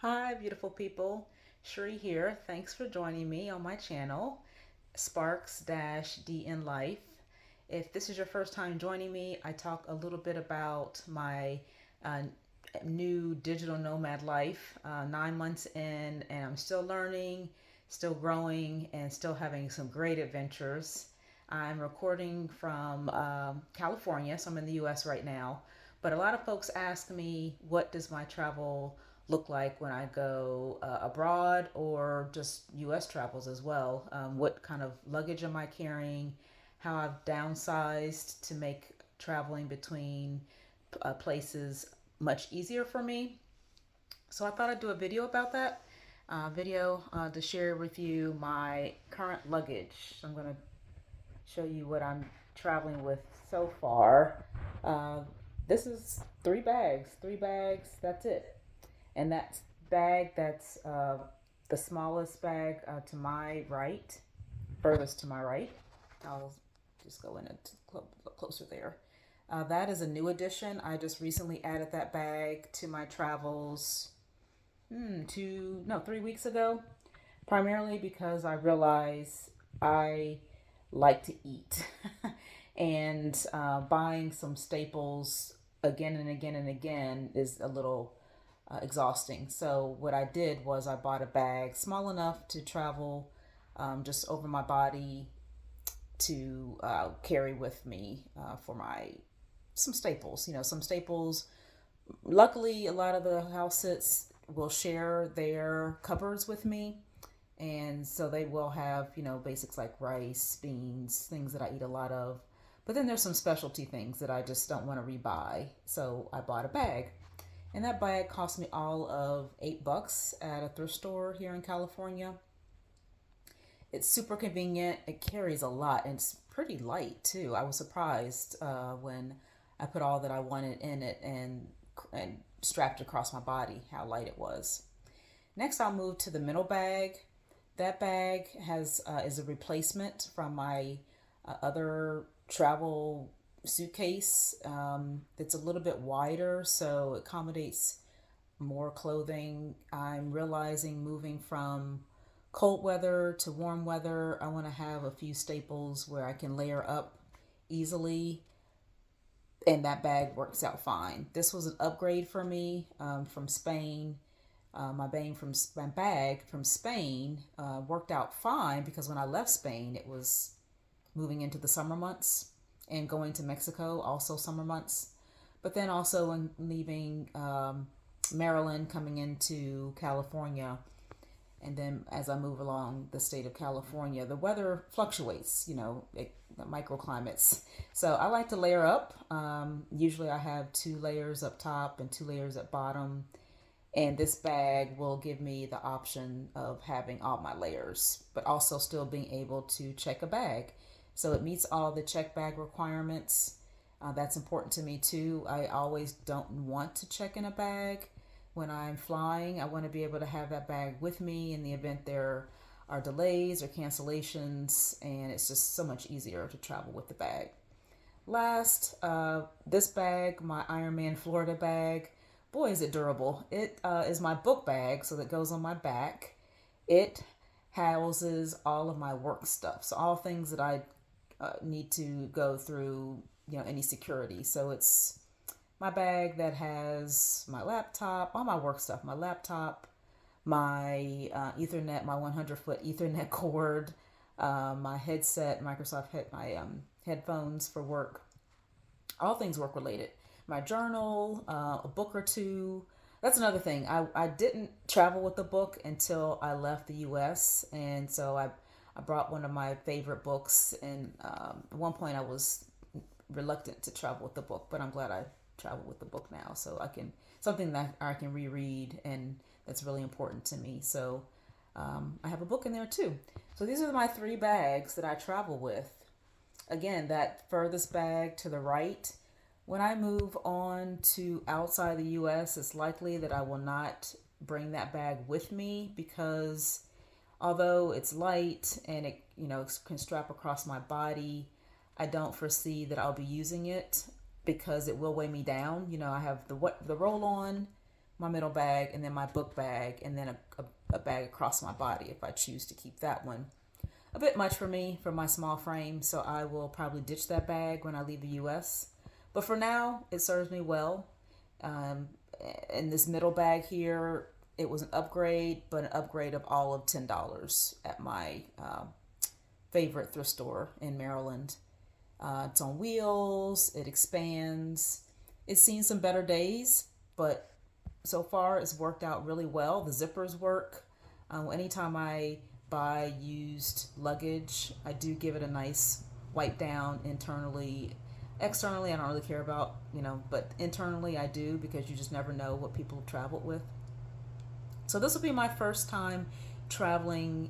Hi, beautiful people. Shri here. Thanks for joining me on my channel, Sparks-D in Life. If this is your first time joining me, I talk a little bit about my uh, new digital nomad life, 9 months in, and I'm still learning, still growing, and still having some great adventures. I'm recording from California, so I'm in the US right now. But a lot of folks ask me, what does my travel look like when I go abroad or just US travels as well? What kind of luggage am I carrying? How I've downsized to make traveling between places much easier for me. So I thought I'd do a video about that. To share with you my current luggage. So I'm going to show you what I'm traveling with so far. Uh, this is three bags, that's it. And that bag, that's the smallest bag to my right, furthest to my right. I'll just go in closer there. That is a new addition. I just recently added that bag to my travels 3 weeks ago, primarily because I realize I like to eat. And buying some staples again and again and again is a little exhausting. So what I did was I bought a bag small enough to travel just over my body to carry with me for my some staples. Some staples. Luckily, a lot of the house sits will share their cupboards with me, and so they will have basics like rice, beans, things that I eat a lot of. But then there's some specialty things that I just don't want to rebuy, so I bought a bag. And that bag cost me all of $8 at a thrift store here in California. It's super convenient. It carries a lot and it's pretty light too. I was surprised when I put all that I wanted in it and strapped it across my body how light it was. Next, I'll move to the middle bag. That bag has is a replacement from my other travel suitcase. It's a little bit wider, so it accommodates more clothing. I'm realizing moving from cold weather to warm weather, I want to have a few staples where I can layer up easily, and that bag works out fine. This was an upgrade for me from Spain. My bag from Spain worked out fine because when I left Spain, it was moving into the summer months and going to Mexico, also summer months. But then also in leaving Maryland, coming into California, and then as I move along the state of California, the weather fluctuates, the microclimates. So I like to layer up. Usually I have 2 layers up top and 2 layers at bottom. And this bag will give me the option of having all my layers, but also still being able to check a bag. So it meets all the check bag requirements. That's important to me too. I always don't want to check in a bag when I'm flying. I want to be able to have that bag with me in the event there are delays or cancellations, and it's just so much easier to travel with the bag. Last, this bag, my Ironman Florida bag, boy, is it durable. It is my book bag, so that goes on my back. It houses all of my work stuff, so all things that I need to go through, any security. So it's my bag that has my laptop, all my work stuff, my laptop, my Ethernet, my 100-foot Ethernet cord, my headset, my headphones for work, all things work related. My journal, a book or two. That's another thing. I didn't travel with the book until I left the U.S. And so I brought one of my favorite books. And at one point I was reluctant to travel with the book, but I'm glad I travel with the book now. So I can, something that I can reread and that's really important to me. So I have a book in there too. So these are my 3 bags that I travel with. Again, that furthest bag to the right. When I move on to outside the US, it's likely that I will not bring that bag with me because although it's light and it can strap across my body, I don't foresee that I'll be using it because it will weigh me down. I have the roll on, my middle bag, and then my book bag, and then a bag across my body if I choose to keep that one. A bit much for me for my small frame, so I will probably ditch that bag when I leave the US. But for now, it serves me well. Um, and this middle bag here, it was an upgrade, but an upgrade of all of $10 at my favorite thrift store in Maryland. It's on wheels, it expands. It's seen some better days, but so far it's worked out really well. The zippers work. Anytime I buy used luggage, I do give it a nice wipe down internally. Externally, I don't really care about, but internally I do, because you just never know what people have traveled with. So this will be my first time traveling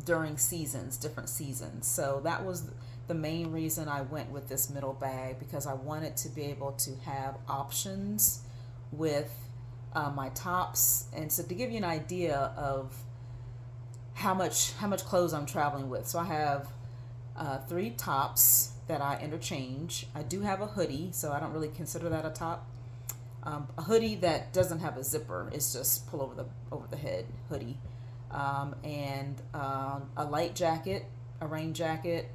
during seasons, different seasons. So that was the main reason I went with this middle bag, because I wanted to be able to have options with my tops. And so to give you an idea of how much clothes I'm traveling with. So I have 3 tops that I interchange. I do have a hoodie, so I don't really consider that a top. A hoodie that doesn't have a zipper. It's just pull over the head hoodie. And a light jacket, a rain jacket,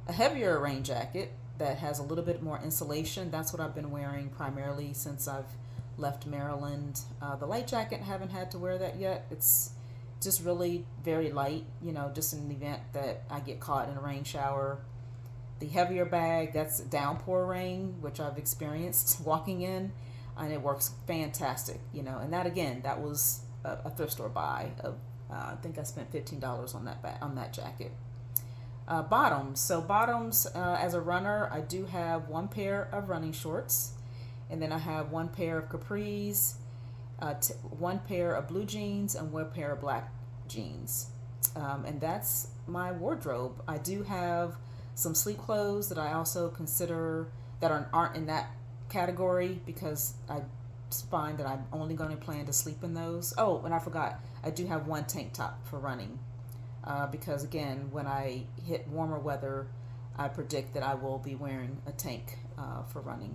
a heavier rain jacket that has a little bit more insulation. That's what I've been wearing primarily since I've left Maryland. The light jacket, haven't had to wear that yet. It's just really very light, just in the event that I get caught in a rain shower. The heavier bag, that's downpour rain, which I've experienced walking in, and it works fantastic, and that was a thrift store buy of, I think I spent $15 on that jacket. Bottoms. So bottoms, as a runner, I do have 1 pair of running shorts, and then I have 1 pair of capris, 1 pair of blue jeans, and 1 pair of black jeans. And that's my wardrobe. I do have some sleep clothes that I also consider that aren't in that category, because I find that I'm only going to plan to sleep in those. Oh, and I forgot, I do have 1 tank top for running, because again, when I hit warmer weather, I predict that I will be wearing a tank for running.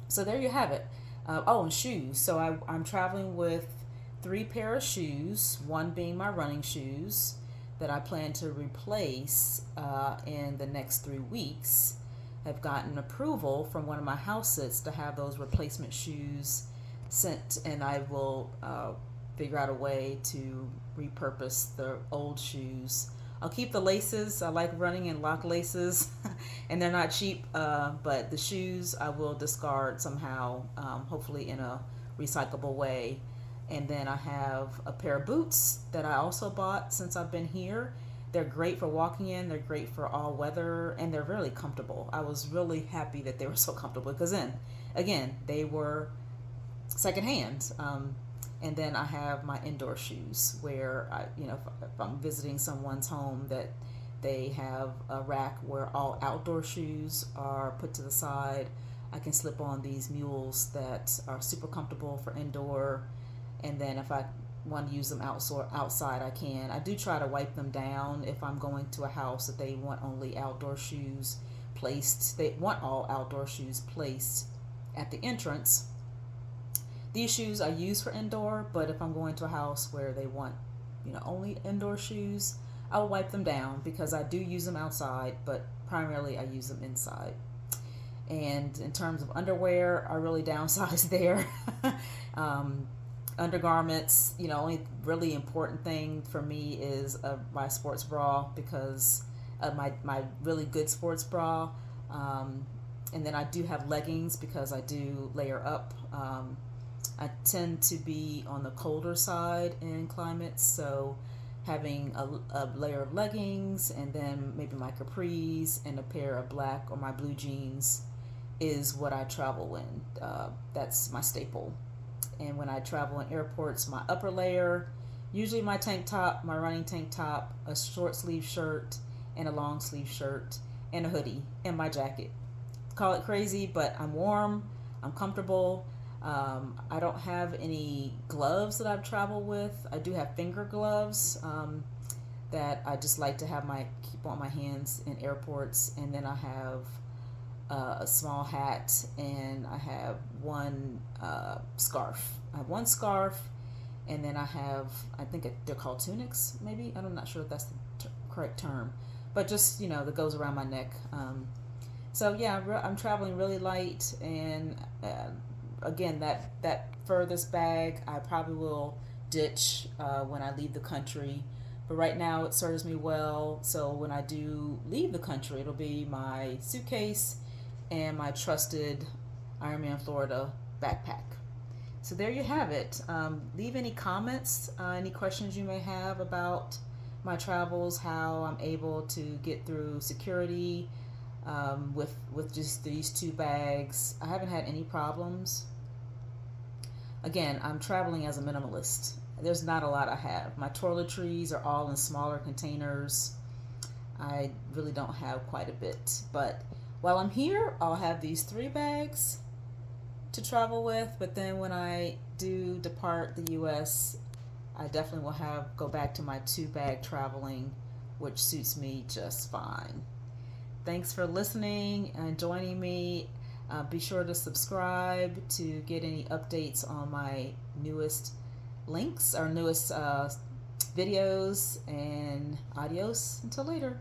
So there you have it. And shoes. So I'm traveling with 3 pair of shoes, 1 being my running shoes that I plan to replace in the next 3 weeks. I've gotten approval from one of my house sits to have those replacement shoes sent, and I will figure out a way to repurpose the old shoes. I'll keep the laces. I like running in lock laces, and they're not cheap, but the shoes I will discard somehow, hopefully in a recyclable way. And then I have a pair of boots that I also bought since I've been here. They're great for walking in, they're great for all weather, and they're really comfortable. I was really happy that they were so comfortable, because then, again, they were secondhand. And then I have my indoor shoes, where if I'm visiting someone's home, that they have a rack where all outdoor shoes are put to the side. I can slip on these mules that are super comfortable for indoor, and then if I want to use them outside, I can. I do try to wipe them down if I'm going to a house that they want only outdoor shoes placed. They want all outdoor shoes placed at the entrance. These shoes I use for indoor, but if I'm going to a house where they want, only indoor shoes, I'll wipe them down, because I do use them outside, but primarily I use them inside. And in terms of underwear, I really downsized there. Undergarments, only really important thing for me is my sports bra, because of my really good sports bra. And then I do have leggings, because I do layer up. I tend to be on the colder side in climates, so having a layer of leggings, and then maybe my capris and a pair of black or my blue jeans is what I travel in. That's my staple. And when I travel in airports, my upper layer, usually my tank top, my running tank top, a short sleeve shirt, and a long sleeve shirt, and a hoodie, and my jacket. Call it crazy, but I'm warm, I'm comfortable. I don't have any gloves that I've traveled with. I do have finger gloves that I just like to keep on my hands in airports. And then I have a small hat, and I have one scarf. I have one scarf, and then I have, I think they're called tunics, maybe. I'm not sure if that's the correct term, but just, that goes around my neck. So yeah, I'm traveling really light, and again, that furthest bag I probably will ditch when I leave the country. But right now it serves me well. So when I do leave the country, it'll be my suitcase and my trusted Ironman Florida backpack. So there you have it. Leave any comments, any questions you may have about my travels, how I'm able to get through security with just these two bags. I haven't had any problems. Again, I'm traveling as a minimalist. There's not a lot I have. My toiletries are all in smaller containers. I really don't have quite a bit. But while I'm here, I'll have these 3 bags to travel with. But then when I do depart the US, I definitely will go back to my 2-bag traveling, which suits me just fine. Thanks for listening and joining me. Be sure to subscribe to get any updates on my newest links, our newest videos, and adios until later.